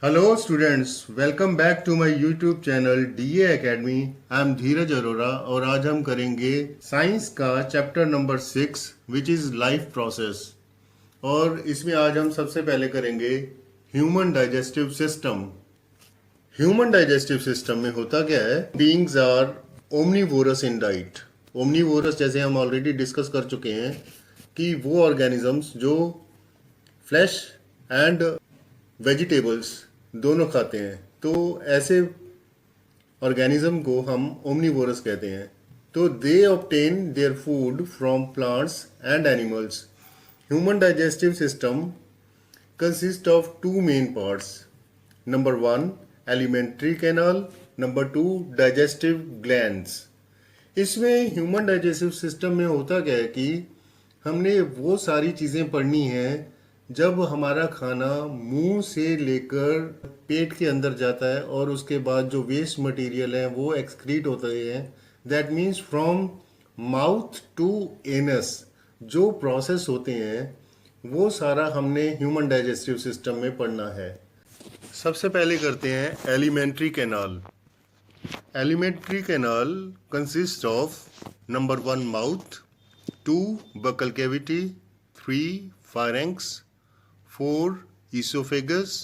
Hello students, welcome back to my YouTube channel DA academy. I am Dheeraj Arora और आज हम करेंगे साइंस का chapter number 6 which is life process. और इसमें आज हम सबसे पहले करेंगे human digestive system. Human digestive system में होता क्या है? Beings are omnivorous in diet. Omnivorous जैसे हम ऑलरेडी डिस्कस कर चुके हैं कि वो ऑर्गेनिजम्स जो फ्लैश एंड वेजिटेबल्स दोनों खाते हैं, तो ऐसे ऑर्गेनिज्म को हम ओमनीवोरस कहते हैं। तो they obtain their food from plants and animals. Human digestive system consist of two main parts. Number one, elementary canal. Number two, digestive glands. इसमें ह्यूमन डाइजेस्टिव सिस्टम में होता क्या है कि हमने वो सारी चीज़ें पढ़नी हैं जब हमारा खाना मुंह से लेकर पेट के अंदर जाता है और उसके बाद जो वेस्ट मटेरियल है वो एक्सक्रीट होते हैं। That means from mouth to anus जो प्रोसेस होते हैं वो सारा हमने ह्यूमन डाइजेस्टिव सिस्टम में पढ़ना है। सबसे पहले करते हैं alimentary canal. Alimentary canal consists of number 1 mouth, 2 buccal cavity, 3 pharynx, 4 esophagus,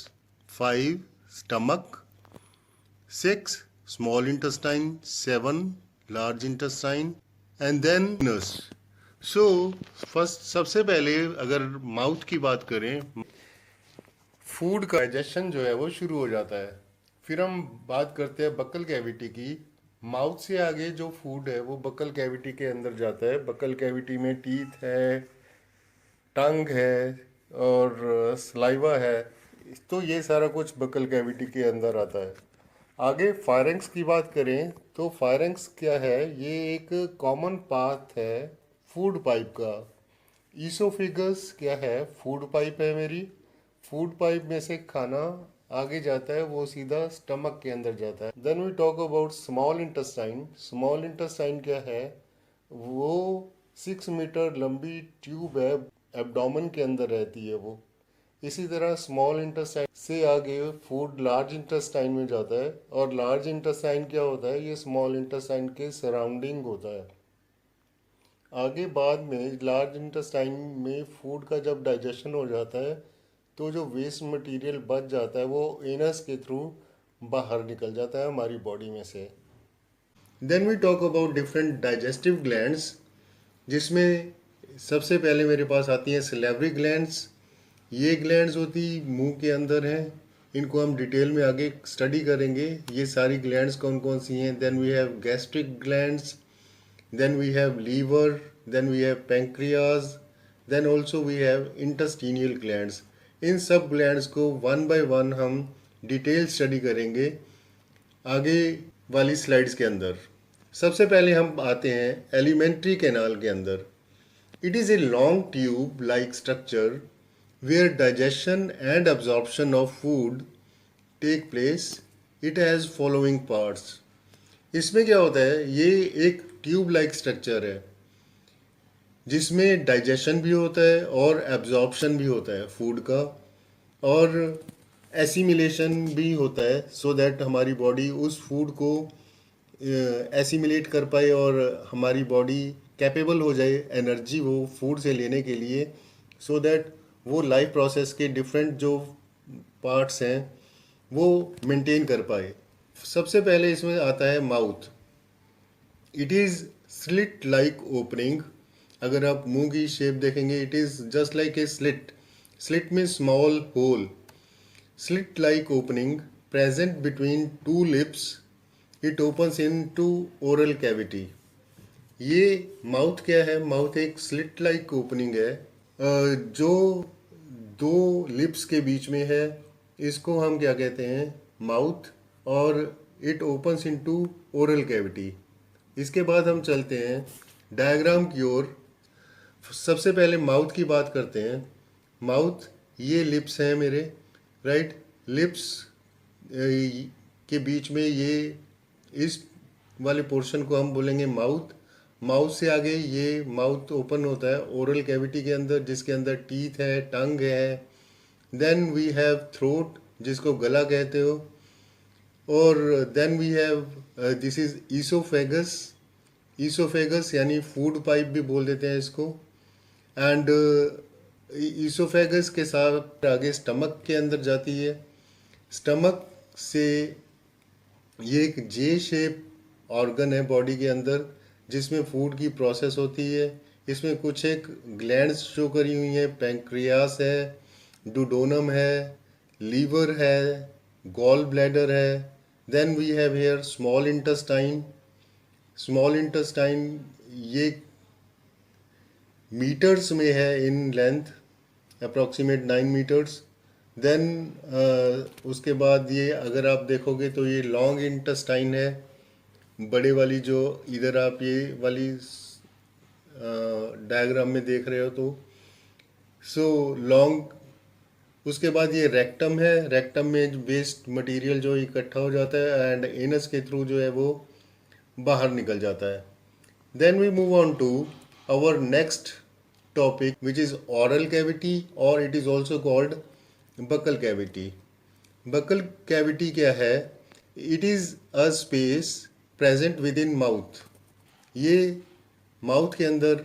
5 stomach, 6 small intestine, 7 large intestine and then anus. So first सबसे पहले अगर माउथ की बात करें, फूड का डाइजेशन जो है वो शुरू हो जाता है। फिर हम बात करते हैं बक्कल कैविटी की। माउथ से आगे जो फूड है वो बक्कल कैविटी के अंदर जाता है। बक्कल कैविटी में टीथ है, टंग है और सलाइवा है। तो ये सारा कुछ बक्कल कैविटी के अंदर आता है। आगे फायरेंक्स की बात करें तो फायरेंक्स क्या है? ये एक कॉमन पाथ है फूड पाइप का। ईसोफिगस क्या है? फूड पाइप है मेरी। फूड पाइप में से खाना आगे जाता है, वो सीधा स्टमक के अंदर जाता है। Then we talk about small intestine. Small intestine क्या है? वो 6 मीटर लंबी ट्यूब है, एब्डोमेन के अंदर रहती है वो। इसी तरह स्मॉल इंटेस्टाइन से आगे फूड लार्ज इंटेस्टाइन में जाता है। और लार्ज इंटेस्टाइन क्या होता है? ये स्मॉल इंटेस्टाइन के सराउंडिंग होता है। आगे बाद में लार्ज इंटेस्टाइन में फूड का जब डाइजेशन हो जाता है तो जो वेस्ट मटेरियल बच जाता है वो एनस के थ्रू बाहर निकल जाता है हमारी बॉडी में से। Then we talk about different digestive glands, जिसमें सबसे पहले मेरे पास आती हैं सिलेवरी ग्लैंड्स। ये ग्लैंड्स होती मुंह के अंदर हैं। इनको हम डिटेल में आगे स्टडी करेंगे, ये सारी ग्लैंड्स कौन कौन सी हैं। Then we have gastric glands, then we have liver, then we have pancreas, then also we have intestinal glands। इन सब ग्लैंड्स को वन बाय वन हम डिटेल स्टडी करेंगे आगे वाली स्लाइड्स के अंदर। सबसे पहले हम आते हैं एलिमेंट्री कैनाल के अंदर। It is a long tube like structure where digestion and absorption of food take place. It has following parts. इसमें क्या होता है? ये एक ट्यूब लाइक स्ट्रक्चर है जिसमें डाइजेशन भी होता है और एब्जॉर्प्शन भी होता है फूड का, और एसिमिलेशन भी होता है सो दैट हमारी बॉडी उस फूड को एसिमिलेट कर पाए और हमारी बॉडी कैपेबल हो जाए एनर्जी वो फूड से लेने के लिए, सो दैट वो लाइफ प्रोसेस के डिफरेंट जो पार्ट्स हैं वो मेंटेन कर पाए। सबसे पहले इसमें आता है mouth. It is slit like opening. अगर आप मुंह की शेप देखेंगे, it is just like a slit. Slit में small hole. Slit like opening present between two lips. It opens in to oral cavity. ये माउथ क्या है? माउथ एक स्लिट लाइक ओपनिंग है जो दो लिप्स के बीच में है। इसको हम क्या कहते हैं? माउथ। और it opens into oral cavity. इसके बाद हम चलते हैं डायग्राम की ओर। सबसे पहले माउथ की बात करते हैं। माउथ, ये लिप्स हैं मेरे, राइट। लिप्स के बीच में ये इस वाले पोर्शन को हम बोलेंगे माउथ। माउथ से आगे ये माउथ ओपन होता है ओरल कैविटी के अंदर, जिसके अंदर टीथ है, टंग है। Then we have throat. जिसको गला कहते हो। और then we have this is oesophagus. Oesophagus यानी फूड पाइप भी बोल देते हैं इसको। एंड ईसोफेगस के साथ आगे स्टमक के अंदर जाती है। स्टमक से ये एक जे शेप ऑर्गन है बॉडी के अंदर, जिसमें फूड की प्रोसेस होती है। इसमें कुछ एक ग्लैंड्स शो करी हुई हैं, पैंक्रियास है, डुडोनम है, लीवर है, गॉल ब्लैडर है। Then we have here small intestine. Small intestine ये मीटर्स में है इन लेंथ, अप्रॉक्सीमेट 9 मीटर्स। देन उसके बाद ये अगर आप देखोगे तो ये लॉन्ग इंटेस्टाइन है, बड़े वाली जो इधर आप ये वाली डायग्राम में देख रहे हो तो सो लॉन्ग। उसके बाद ये रेक्टम है। रेक्टम में वेस्ट मटेरियल जो इकट्ठा हो जाता है एंड एनस के थ्रू जो है वो बाहर निकल जाता है। Then we move on to our next topic which is oral cavity, और it is also called buccal cavity. Buccal cavity क्या है? It is a space present within mouth. ये माउथ के अंदर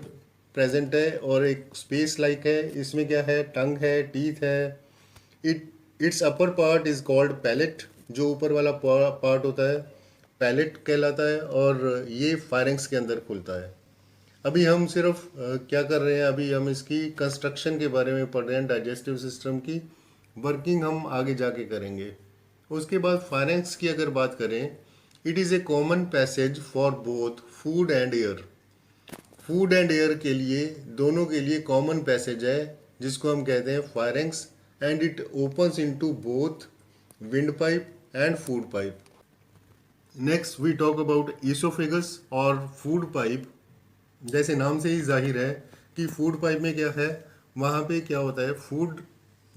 प्रेजेंट है और एक स्पेस लाइक है। इसमें क्या है? टंग है, टीथ है। Its upper part is called palate. जो ऊपर वाला पार्ट होता है पैलेट कहलाता है, और ये फायरिंग्स के अंदर खुलता है। अभी हम सिर्फ क्या कर रहे हैं, अभी हम इसकी कंस्ट्रक्शन के बारे में पढ़ रहे हैं, डाइजेस्टिव सिस्टम की वर्किंग हम आगे जाके करेंगे। उसके बाद फायरिंग्स की अगर बात करें, it is A common passage for both food and air. Food and air के लिए, दोनों के लिए कॉमन पैसेज है जिसको हम कहते हैं pharynx, and it opens into both wind pipe and food pipe. Next we talk about oesophagus और फूड पाइप। जैसे नाम से ही जाहिर है कि फूड पाइप में क्या है, वहाँ पे क्या होता है, फूड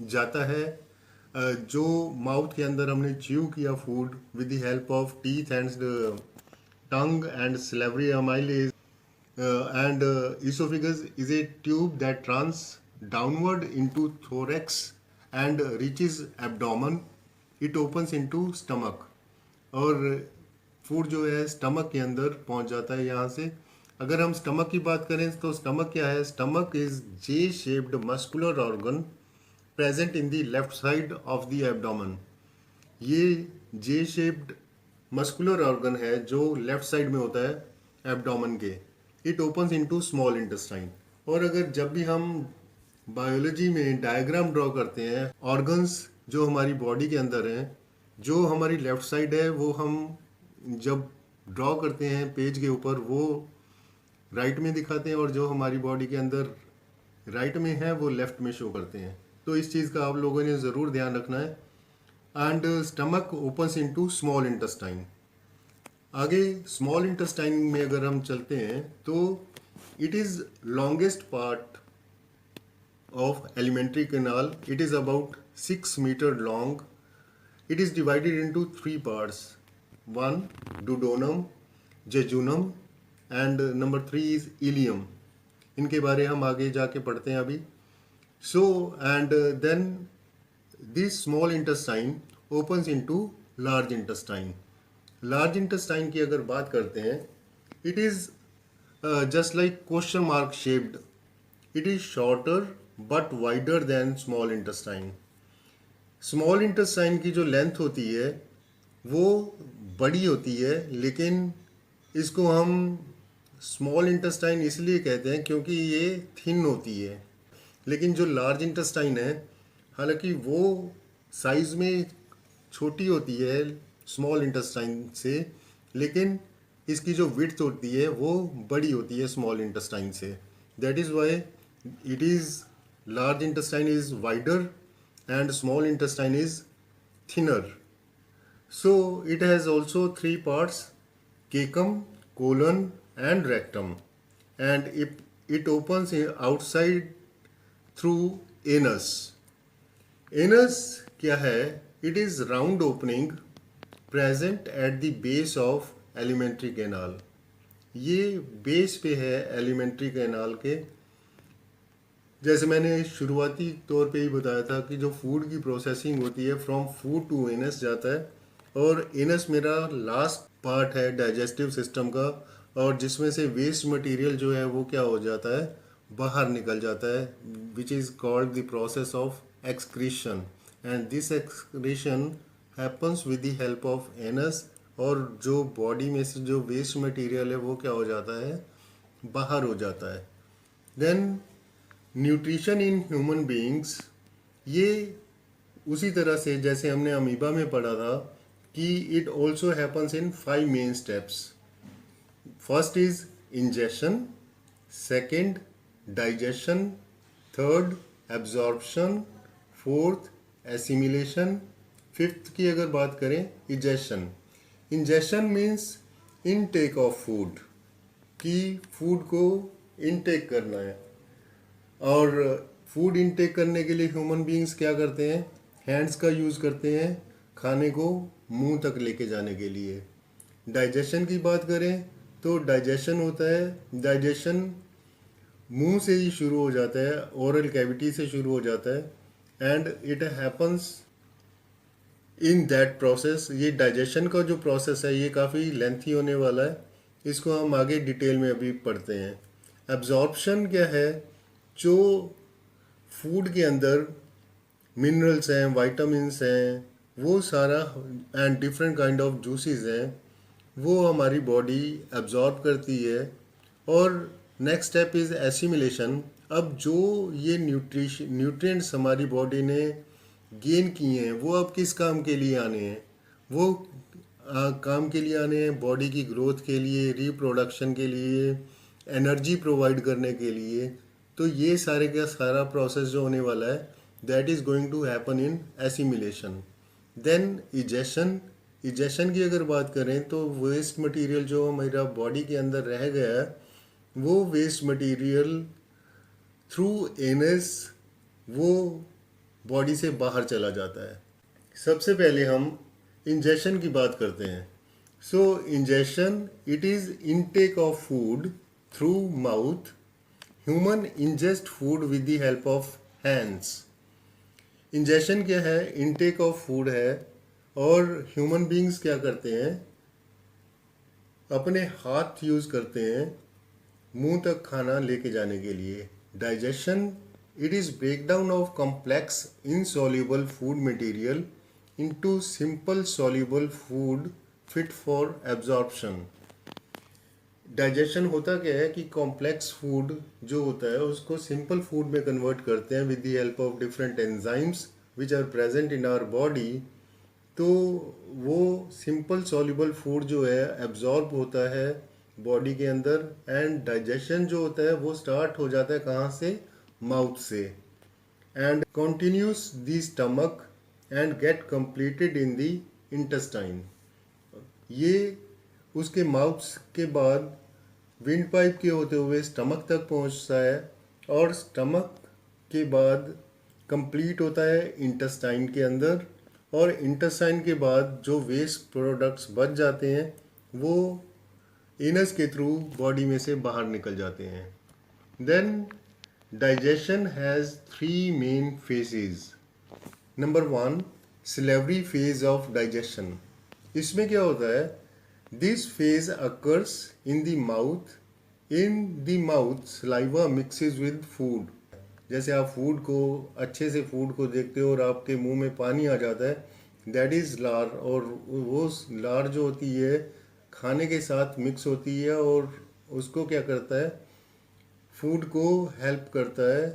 जाता है जो माउथ के अंदर हमने च्यू किया food with the help of teeth and tongue and salivary amylase, and esophagus is a tube that runs downward into thorax and reaches abdomen. It opens into stomach, और food जो है stomach के अंदर पहुंच जाता है यहाँ से। अगर हम स्टमक की बात करें तो स्टमक क्या है? Stomach is J shaped muscular organ present in the left side of the abdomen. ये जे शेप्ड मस्कुलर ऑर्गन है जो लेफ्ट साइड में होता है एब्डोमेन के। It opens into small intestine. और अगर जब भी हम बायोलॉजी में डायग्राम ड्रॉ करते हैं, ऑर्गन्स जो हमारी बॉडी के अंदर हैं, जो हमारी लेफ्ट साइड है वो हम जब ड्रॉ करते हैं पेज के ऊपर वो राइट में दिखाते हैं, और जो हमारी बॉडी के अंदर राइट में है वो लेफ्ट में शो करते हैं। तो इस चीज़ का आप लोगों ने ज़रूर ध्यान रखना है। And stomach opens into small intestine. आगे स्मॉल इंटेस्टाइन में अगर हम चलते हैं तो it is longest part of elementary canal. It is about 6 metre long. It is divided into 3 parts. 1 duodenum, jejunum, and number 3 is ileum. इनके बारे हम आगे जाके पढ़ते हैं अभी। So and then this small intestine opens into large intestine. Large intestine की अगर बात करते हैं, it is just like question mark shaped. It is shorter but wider than small intestine. Small intestine की जो लेंथ होती है वो बड़ी होती है, लेकिन इसको हम स्मॉल इंटेस्टाइन इसलिए कहते हैं क्योंकि ये थिन होती है। लेकिन जो लार्ज इंटेस्टाइन है, हालांकि वो साइज़ में छोटी होती है स्मॉल इंटेस्टाइन से, लेकिन इसकी जो विड्थ होती है वो बड़ी होती है स्मॉल इंटेस्टाइन से। That is why it is large intestine is wider and small intestine is thinner. So it has also 3 parts: cecum, colon and rectum, and it opens outside through anus. Anus क्या है? It is round opening present at the base of alimentary canal. ये base पे है elementary canal के। जैसे मैंने शुरुआती तौर पे ही बताया था कि जो फूड की प्रोसेसिंग होती है फ्रॉम फूड टू एनस जाता है, और एनस मेरा लास्ट पार्ट है डाइजेस्टिव सिस्टम का, और जिसमें से वेस्ट मटेरियल जो है वो क्या हो जाता है, बाहर निकल जाता है, which is called the process of excretion, and this excretion happens with the help of anus, और जो बॉडी में से जो वेस्ट मटेरियल है वो क्या हो जाता है, बाहर हो जाता है। Then nutrition in human beings, ये उसी तरह से जैसे हमने अमीबा में पढ़ा था कि it also happens in 5 main steps. First is ingestion, second digestion, third absorption, fourth assimilation, fifth की अगर बात करें egestion. Ingestion means intake of food, कि फूड को इनटेक करना है, और फूड इनटेक करने के लिए ह्यूमन बीइंग्स क्या करते हैं, हैंड्स का यूज़ करते हैं खाने को मुंह तक लेके जाने के लिए। डाइजेशन की बात करें तो डाइजेशन होता है, डाइजेशन मुंह से ही शुरू हो जाता है, ओरल कैविटी से शुरू हो जाता है, and it happens in that process. ये डाइजेशन का जो प्रोसेस है ये काफ़ी लेंथी होने वाला है, इसको हम आगे डिटेल में अभी पढ़ते हैं। एब्जॉर्प्शन क्या है, जो फूड के अंदर मिनरल्स हैं, वाइटामिन्स हैं, वो सारा, and different kind of juices हैं, वो हमारी बॉडी एब्जॉर्ब करती है। और नेक्स्ट स्टेप इज़ एसिमिलेशन। अब जो ये न्यूट्रिएंट्स हमारी बॉडी ने गेन किए हैं वो अब किस काम के लिए आने हैं, वो काम के लिए आने हैं बॉडी की ग्रोथ के लिए, रिप्रोडक्शन के लिए, एनर्जी प्रोवाइड करने के लिए। तो ये सारे का सारा प्रोसेस जो होने वाला है that is going to happen in assimilation. Then egestion. Egestion की अगर बात करें तो वेस्ट मटेरियल जो मेरा बॉडी के अंदर रह गया है वो वेस्ट मटेरियल थ्रू एनस वो बॉडी से बाहर चला जाता है। सबसे पहले हम इंजेशन की बात करते हैं। So ingestion, it is intake of food through mouth. Human ingest food with the help of hands. Ingestion क्या है, इनटेक ऑफ फूड है, और ह्यूमन बीइंग्स क्या करते हैं, अपने हाथ यूज़ करते हैं मुंह तक खाना लेके जाने के लिए। Digestion, it is breakdown of complex insoluble food material into simple soluble food fit for absorption. Digestion होता क्या है कि कॉम्प्लेक्स फूड जो होता है उसको सिंपल फूड में कन्वर्ट करते हैं with the help of different enzymes which are present in our body. तो वो सिंपल सॉल्युबल फूड जो है एब्जॉर्ब होता है बॉडी के अंदर, एंड डाइजेशन जो होता है वो स्टार्ट हो जाता है कहाँ से, माउथ से, and continuous the stomach and gate completed in the intestine. ये उसके माउथ के बाद विंड पाइप के होते हुए स्टमक तक पहुंचता है, और स्टमक के बाद कंप्लीट होता है इंटेस्टाइन के अंदर, और इंटेस्टाइन के बाद जो वेस्ट प्रोडक्ट्स बच जाते हैं वो एनस के थ्रू बॉडी में से बाहर निकल जाते हैं। Then digestion has 3 main phases. Number 1, salivary phase of digestion. इसमें क्या होता है, this phase occurs in the mouth. In the mouth saliva mixes with food. जैसे आप फूड को अच्छे से फूड को देखते हो और आपके मुंह में पानी आ जाता है, दैट इज़ लार, और वो लार जो होती है खाने के साथ मिक्स होती है और उसको क्या करता है, फूड को हेल्प करता है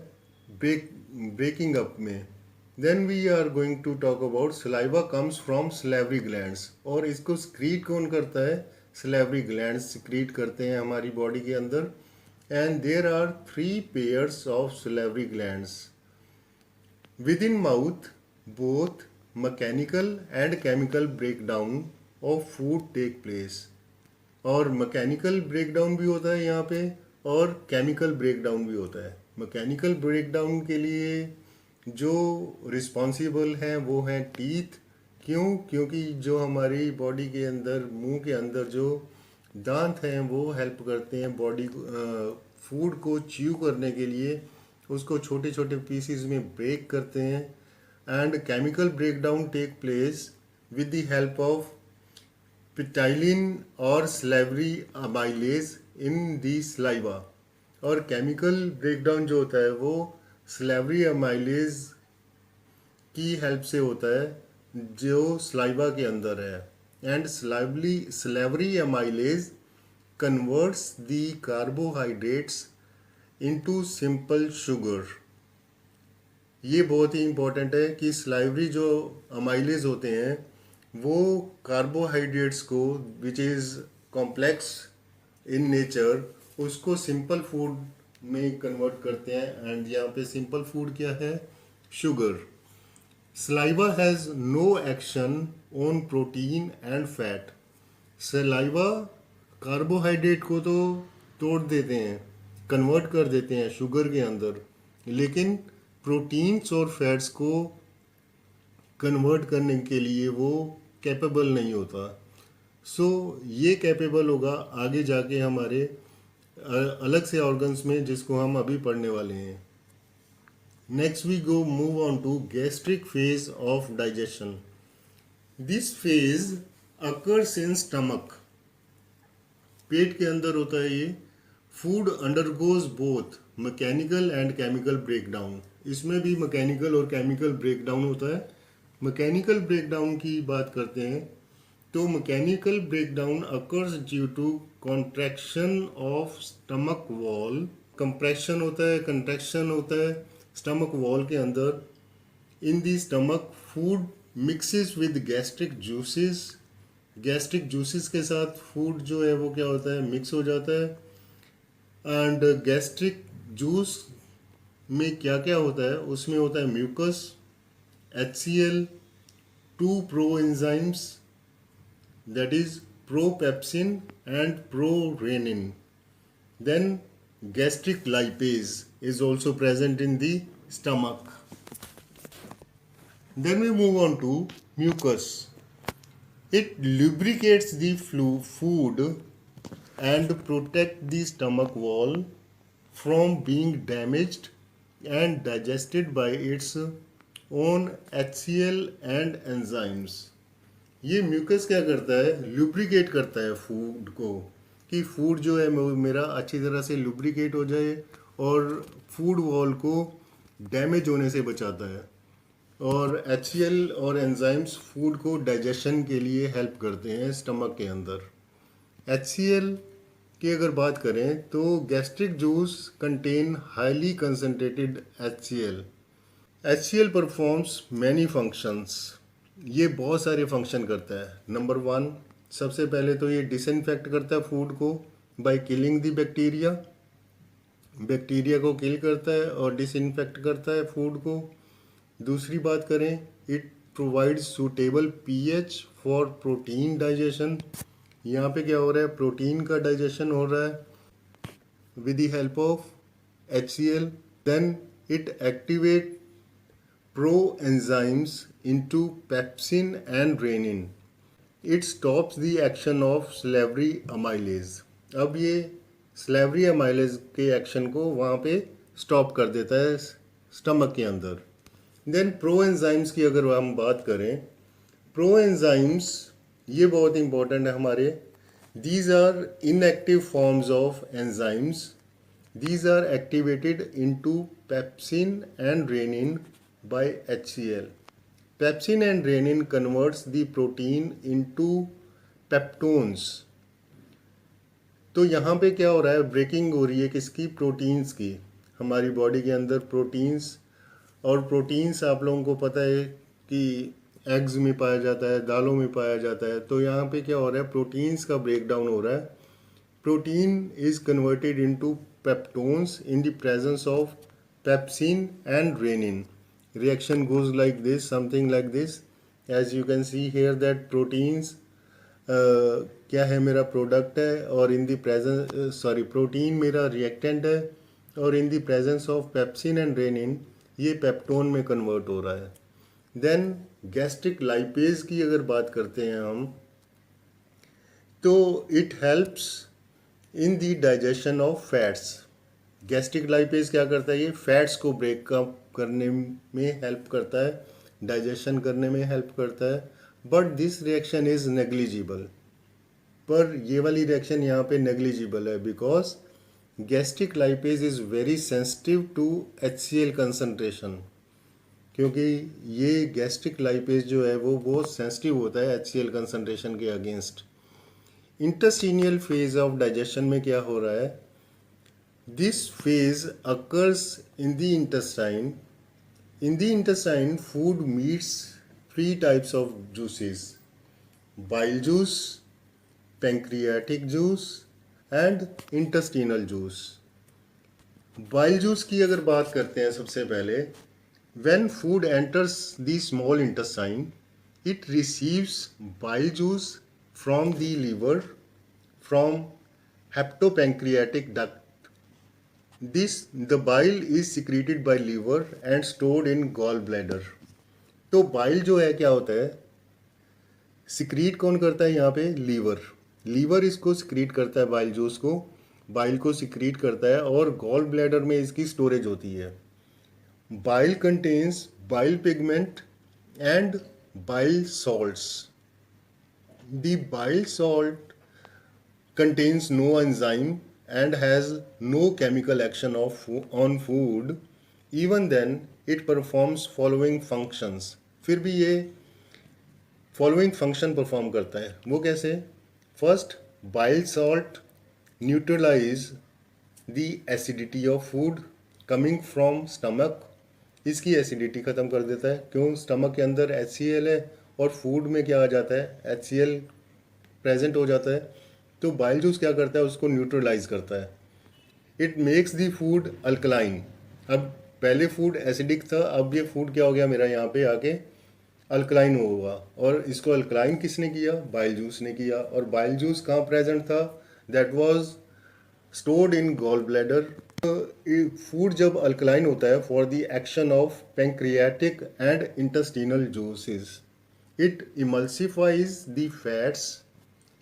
ब्रेकिंग अप में। Then we are going to talk about saliva comes from salivary glands, और इसको स्क्रीट कौन करता है, सलेवरी ग्लैंड्स सिक्रीट करते हैं हमारी बॉडी के अंदर। And there are 3 pairs of salivary glands within mouth. Both mechanical and chemical breakdown of food take place. और मैकेनिकल ब्रेकडाउन भी होता है यहाँ पे, और केमिकल ब्रेकडाउन भी होता है। मैकेनिकल ब्रेकडाउन के लिए जो रिस्पॉन्सिबल हैं वो हैं टीथ। क्यों, क्योंकि जो हमारी बॉडी के अंदर मुंह के अंदर जो दांत हैं वो हेल्प करते हैं बॉडी फूड को च्यू करने के लिए, उसको छोटे छोटे पीसीज में ब्रेक करते हैं and chemical breakdown take place with the help of ptyalin और salivary amylase in the saliva. और केमिकल ब्रेकडाउन जो होता है वो स्लेवरी अमाइलेज की हेल्प से होता है जो स्लाइवा के अंदर है। And slavery amylase converts the carbohydrates into simple sugar. ये बहुत ही इम्पोर्टेंट है कि स्लाइवरी जो अमाइलेज होते हैं वो कार्बोहाइड्रेट्स को which is complex in nature उसको सिंपल फूड में कन्वर्ट करते हैं। एंड यहाँ पे सिंपल फूड क्या है? Sugar. Saliva has no action on protein and fat. Saliva carbohydrate को तो तोड़ देते हैं, कन्वर्ट कर देते हैं शुगर के अंदर, लेकिन प्रोटीन्स और फैट्स को कन्वर्ट करने के लिए वो कैपेबल नहीं होता। सो ये कैपेबल होगा आगे जाके हमारे अलग से ऑर्गन्स में, जिसको हम अभी पढ़ने वाले हैं। Next we go move on to gastric phase of digestion. This phase occurs in stomach. पेट के अंदर होता है ये। Food undergoes both mechanical and chemical breakdown. इसमें भी मैकेनिकल और केमिकल ब्रेकडाउन होता है। मैकेनिकल ब्रेकडाउन की बात करते हैं तो mechanical breakdown occurs due to contraction of stomach wall. Compression होता है, कंट्रैक्शन होता है स्टमक वॉल के अंदर। In the stomach food mixes with gastric juices. Gastric juices के साथ फूड जो है वो क्या होता है? मिक्स हो जाता है। एंड गैस्ट्रिक जूस में क्या क्या होता है? उसमें होता है mucus, HCl, 2 proenzymes, that is propepsin and prorenin. Then gastric lipase is also present in the stomach. Then we move on to mucus. It lubricates the food and protect the stomach wall from being damaged and digested by its own HCl and enzymes. ये mucus क्या करता है? Lubricate करता है food को, कि food जो है मेरा अच्छी तरह से लुब्रिकेट हो जाए और फूड वॉल को डैमेज होने से बचाता है। और HCl और एंजाइम्स फूड को डाइजेशन के लिए हेल्प करते हैं स्टमक के अंदर। HCl की अगर बात करें तो gastric juice contain highly concentrated HCl। HCl performs many functions. ये बहुत सारे फंक्शन करता है। नंबर 1, सबसे पहले तो ये डिसइंफेक्ट करता है फूड को by killing the bacteria. Bacteria को किल करता है और डिसइंफेक्ट करता है फूड को। दूसरी बात करें, it provides suitable pH for protein digestion. यहाँ पे क्या हो रहा है? प्रोटीन का डाइजेशन हो रहा है with the help of HCl। Then it activate proenzymes into pepsin and renin. It stops the action of salivary amylase. अब ये salivary amylase के एक्शन को वहाँ पे स्टॉप कर देता है स्टमक के अंदर। देन प्रोएंजाइम्स की अगर हम बात करें, प्रोएंजाइम्स ये बहुत इंपॉर्टेंट है हमारे। These are inactive forms of enzymes. These are activated into pepsin and rennin by HCl. Pepsin and renin converts the protein into peptones. तो यहाँ पे क्या हो रहा है? ब्रेकिंग हो रही है किसकी? प्रोटीन्स की। हमारी बॉडी के अंदर प्रोटीन्स, और प्रोटीन्स आप लोगों को पता है कि एग्स में पाया जाता है, दालों में पाया जाता है। तो यहाँ पे क्या हो रहा है? प्रोटीन्स का ब्रेक डाउन हो रहा है। Protein is converted into peptones in the presence of pepsin and rennin. Reaction goes like this, something like this. As you can see here that proteins क्या है? मेरा प्रोडक्ट है, और इन द प्रेजेंस प्रोटीन मेरा reactant है, और in the presence of pepsin and rennin ये peptone में कन्वर्ट हो रहा है। देन गैस्ट्रिक लाइपेज की अगर बात करते हैं हम, तो it helps in the digestion of fats. Gastric lipase क्या करता है, ये फैट्स को ब्रेक अप करने में हेल्प करता है, डाइजेशन करने में हेल्प करता है, but this reaction is negligible. पर ये वाली रिएक्शन यहाँ पे नेग्लिजिबल है because gastric lipase is very sensitive to HCl concentration. क्योंकि ये गैस्ट्रिक लाइपेज जो है वो बहुत सेंसिटिव होता है HCl कंसनट्रेशन के against. Intestinal phase of digestion में क्या हो रहा है, this phase occurs in the intestine. In the intestine food meets three types of juices, bile juice, pancreatic juice and intestinal juice. Bile juice की अगर बात करते हैं सबसे पहले, when food enters the small intestine it receives bile juice from the liver, from hepatopancreatic duct. This the bile is secreted by liver and stored in gall bladder. तो bile जो है क्या होता है, सिक्रीट कौन करता है यहाँ पे, लीवर। लीवर इसको सिक्रीट करता है, बाइल जूस को, बाइल को सिक्रीट करता है और गॉल ब्लैडर में इसकी स्टोरेज होती है। Bile contains bile pigment and bile salts. The bile salt contains no enzyme and has no chemical action on food. Even then it performs following functions. फिर भी ये फॉलोइंग फंक्शन परफॉर्म करता है। वो कैसे, first bile salt neutralize the acidity of food coming from stomach. इसकी acidity ख़त्म कर देता है, क्यों, स्टमक के अंदर HCl है और फूड में क्या आ जाता है, HCl प्रेजेंट हो जाता है। तो बाइल जूस क्या करता है, उसको न्यूट्रलाइज करता है। It makes the food alkaline. अब पहले फूड एसिडिक था, अब ये फूड क्या हो गया मेरा यहाँ पे आके अल्कलाइन होगा। और इसको अल्कलाइन किसने किया, बाइल जूस ने किया। और बाइल जूस कहाँ प्रेजेंट था, that was stored in gall bladder. Food जब अल्कलाइन होता है for the action of pancreatic and intestinal juices, it emulsifies the fats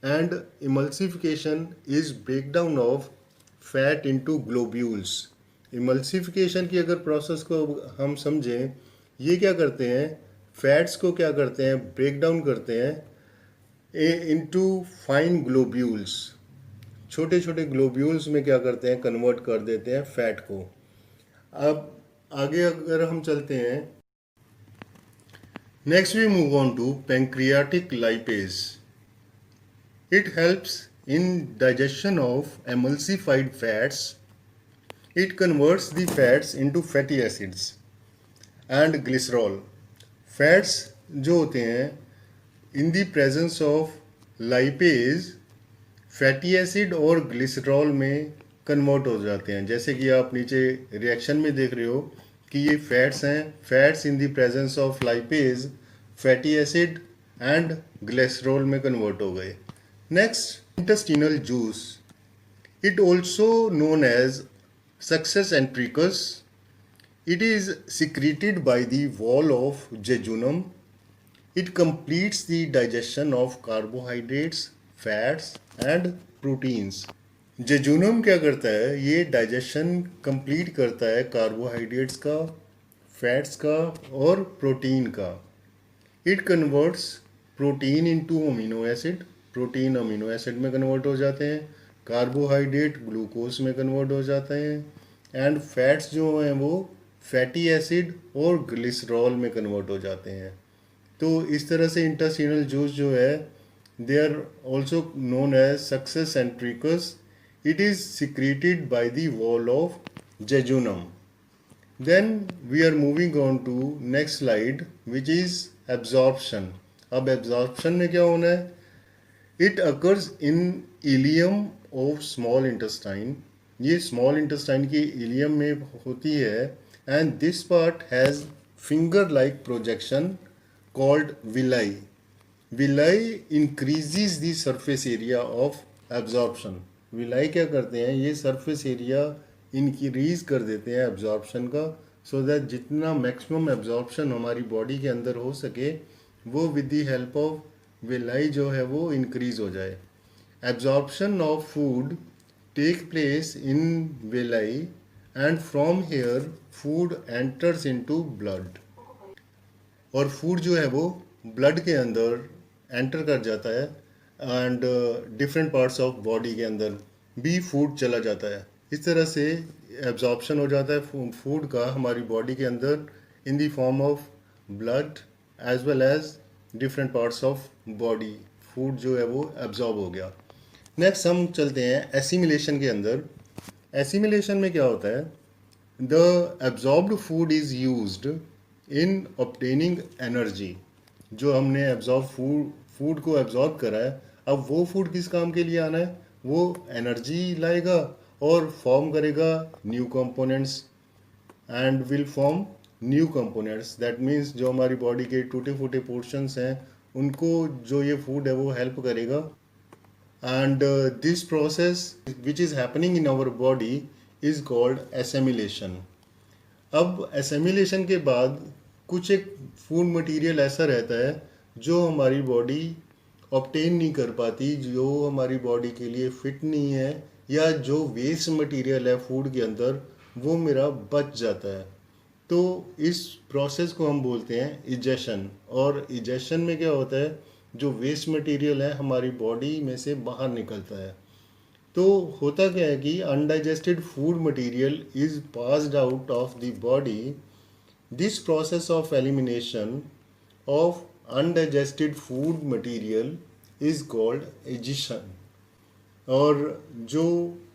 and emulsification is breakdown of fat into globules. emulsification की अगर process को हम समझें, ये क्या करते हैं, फैट्स को क्या करते हैं, ब्रेक डाउन करते हैं इनटू फाइन ग्लोब्यूल्स। छोटे छोटे ग्लोब्यूल्स में क्या करते हैं, कन्वर्ट कर देते हैं फैट को। अब आगे अगर हम चलते हैं, next we move on to pancreatic lipase. It helps in digestion of emulsified fats. It converts the fats into fatty acids and glycerol. Fats जो होते हैं in the presence of lipase, fatty acid और glycerol में convert हो जाते हैं। जैसे कि आप नीचे रिएक्शन में देख रहे हो कि ये फैट्स हैं, fats in the presence of lipase fatty acid and glycerol में कन्वर्ट हो गए। Next, intestinal juice. It also known as succus entericus. It is secreted by the wall of jejunum. It completes the digestion of carbohydrates, fats and proteins. Jejunum क्या करता है, ये digestion complete करता है carbohydrates का, fats का और protein का। It converts protein into amino acid, protein amino acid में कन्वर्ट हो जाते हैं, कार्बोहाइड्रेट ग्लूकोज में कन्वर्ट हो जाते हैं एंड फैट्स जो हैं वो फैटी एसिड और ग्लिसरॉल में कन्वर्ट हो जाते हैं। तो इस तरह से इंटेस्टिनल जूस जो है, they are also known as succus entericus. It is secreted by the wall of jejunum. Then we are moving on to next slide which is absorption. अब एब्जॉर्प्शन में क्या होना है, it occurs in ileum of small intestine. ये small intestine की ileum में होती है and this part has finger like projection called villi. Villi increases the surface area of absorption. Villi क्या करते हैं, ये सरफेस एरिया इंक्रीज कर देते हैं एब्जॉर्प्शन का, सो दैट जितना मैक्सिमम एब्जॉर्प्शन हमारी बॉडी के अंदर हो सके वो with the help of villi जो है वो इंक्रीज हो जाए। Absorption of food take place in villi and from here food enters into blood. और फूड जो है वो ब्लड के अंदर एंटर कर जाता है and different parts of body के अंदर भी फूड चला जाता है। इस तरह से एब्जॉर्प्शन हो जाता है फूड का हमारी बॉडी के अंदर in the form of blood as well as different parts of body. Food जो है वो एब्जॉर्ब हो गया। नेक्स्ट हम चलते हैं एसिमिलेशन के अंदर। एसिमिलेशन में क्या होता है? The absorbed food is used in obtaining energy. जो हमने फूड को एब्जॉर्ब करा है, अब वो फूड किस काम के लिए आना है? वो एनर्जी लाएगा और फॉर्म करेगा new components and will form new components. That means जो हमारी बॉडी के टूटे फूटे पोर्शंस हैं उनको जो ये फूड है वो हेल्प करेगा। and this process which is happening in our body is called assimilation। अब assimilation के बाद कुछ एक फूड मटेरियल ऐसा रहता है जो हमारी बॉडी ऑब्टेन नहीं कर पाती, जो हमारी बॉडी के लिए फिट नहीं है, या जो वेस्ट मटेरियल है फूड के अंदर वो मेरा बच जाता है। तो इस प्रोसेस को हम बोलते हैं इजेशन। और इजेशन में क्या होता है? जो वेस्ट मटेरियल है हमारी बॉडी में से बाहर निकलता है। तो होता क्या है कि undigested food material is passed out of the body. This process of elimination of undigested food material is called egestion. और जो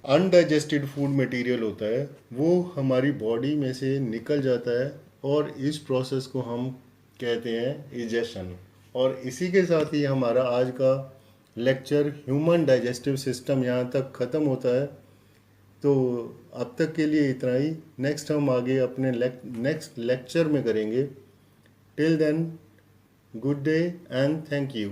अनडाइजेस्टेड फूड मटेरियल होता है वो हमारी बॉडी में से निकल जाता है और इस प्रोसेस को हम कहते हैं इजेशन। और इसी के साथ ही हमारा आज का लेक्चर ह्यूमन डाइजेस्टिव सिस्टम यहाँ तक ख़त्म होता है। तो अब तक के लिए इतना ही। नेक्स्ट हम आगे अपने नेक्स्ट लेक्चर में करेंगे। Till then, good day and thank you.